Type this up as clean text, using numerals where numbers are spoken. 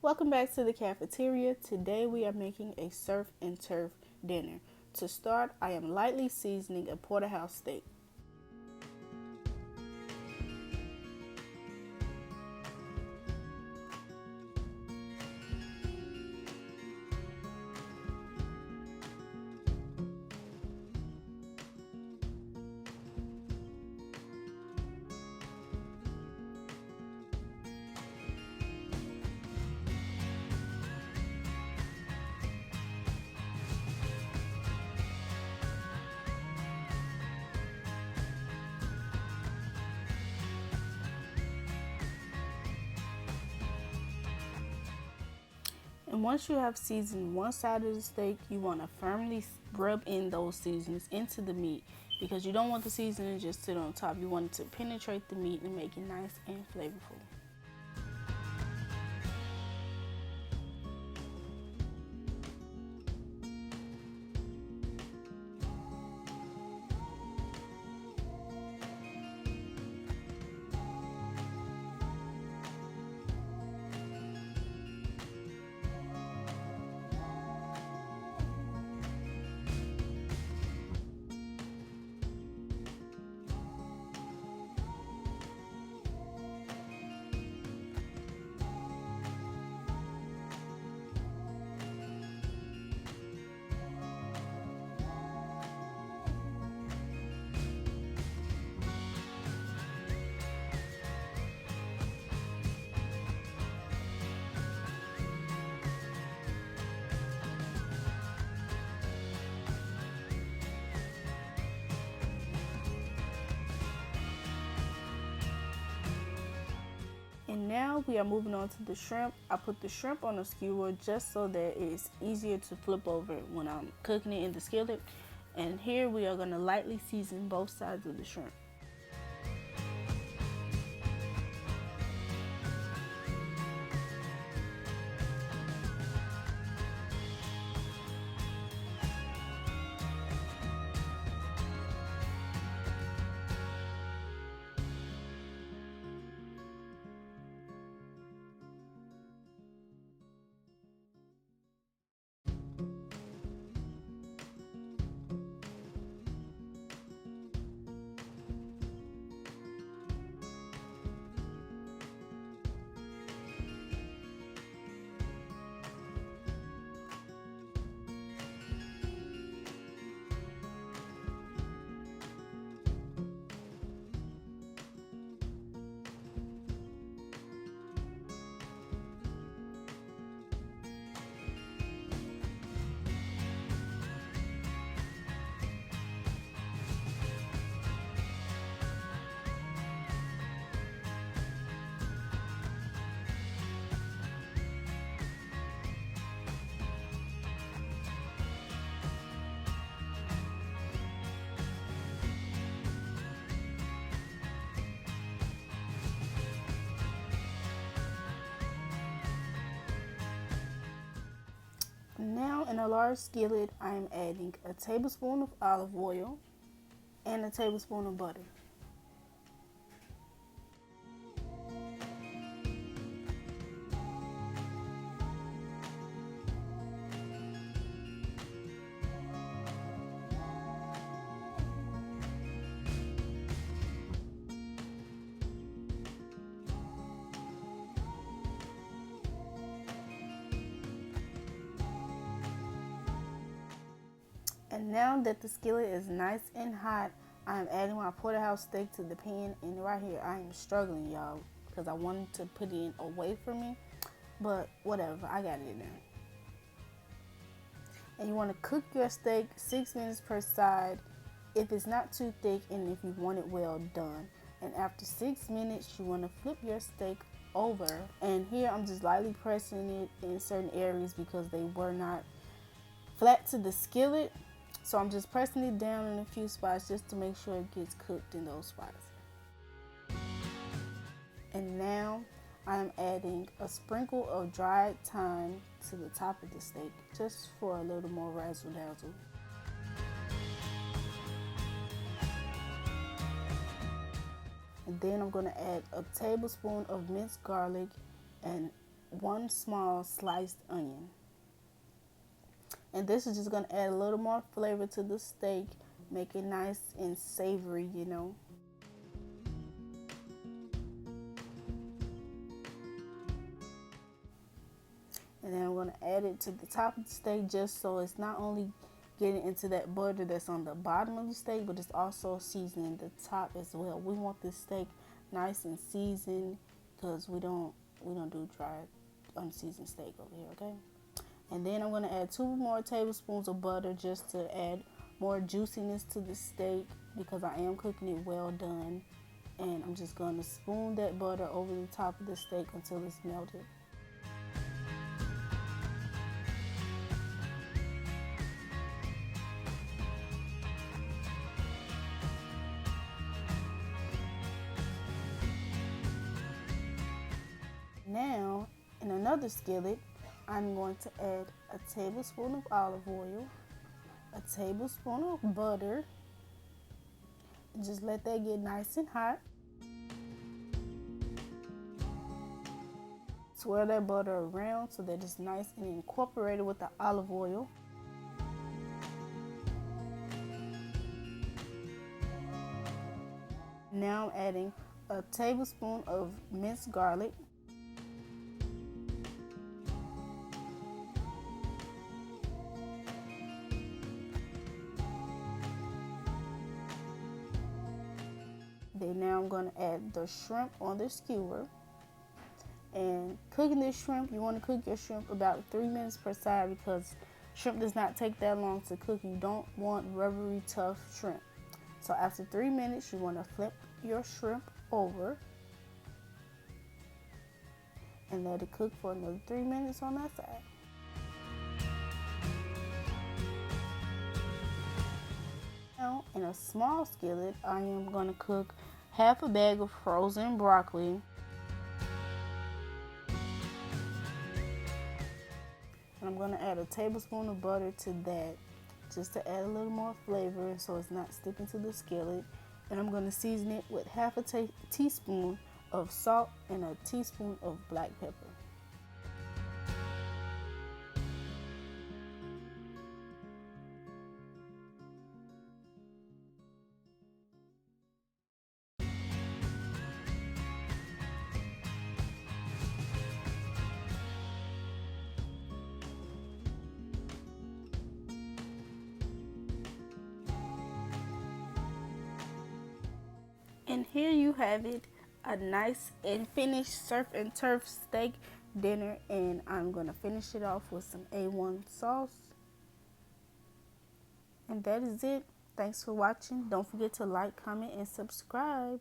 Welcome back to the cafeteria. Today we are making a surf and turf dinner. To start, I am lightly seasoning a porterhouse steak. And once you have seasoned one side of the steak, you want to firmly rub in those seasonings into the meat because you don't want the seasoning just sit on top. You want it to penetrate the meat and make it nice and flavorful. And now we are moving on to the shrimp. I put the shrimp on a skewer just so that it's easier to flip over when I'm cooking it in the skillet. And here we are going to lightly season both sides of the shrimp. Now in a large skillet, I am adding a tablespoon of olive oil and a tablespoon of butter. And now that the skillet is nice and hot, I'm adding my porterhouse steak to the pan. And right here, I am struggling, y'all, because I wanted to put it in away from me. But whatever, I got it in. And you want to cook your steak 6 minutes per side if it's not too thick and if you want it well done. And after 6 minutes, you want to flip your steak over. And here I'm just lightly pressing it in certain areas because they were not flat to the skillet. So I'm just pressing it down in a few spots just to make sure it gets cooked in those spots. And now I'm adding a sprinkle of dried thyme to the top of the steak just for a little more razzle dazzle. And then I'm going to add a tablespoon of minced garlic and 1 small sliced onion. And this is just going to add a little more flavor to the steak, make it nice and savory, you know. And then I'm going to add it to the top of the steak just so it's not only getting into that butter that's on the bottom of the steak, but it's also seasoning the top as well. We want this steak nice and seasoned because we don't do dry unseasoned steak over here, okay? And then I'm going to add 2 more tablespoons of butter just to add more juiciness to the steak because I am cooking it well done. And I'm just going to spoon that butter over the top of the steak until it's melted. Now, in another skillet, I'm going to add a tablespoon of olive oil, a tablespoon of butter, and just let that get nice and hot. Swirl that butter around so that it's nice and incorporated with the olive oil. Now I'm adding a tablespoon of minced garlic. Then now I'm going to add the shrimp on the skewer. And cooking this shrimp, you want to cook your shrimp about 3 minutes per side because shrimp does not take that long to cook. You don't want rubbery, tough shrimp. So after 3 minutes, you want to flip your shrimp over and let it cook for another 3 minutes on that side. Now, in a small skillet, I am going to cook half a bag of frozen broccoli. And I'm going to add a tablespoon of butter to that just to add a little more flavor so it's not sticking to the skillet. And I'm going to season it with half a teaspoon of salt and a teaspoon of black pepper. And here you have it, a nice and finished surf and turf steak dinner, and I'm going to finish it off with some A1 sauce. And that is it. Thanks for watching. Don't forget to like, comment, and subscribe.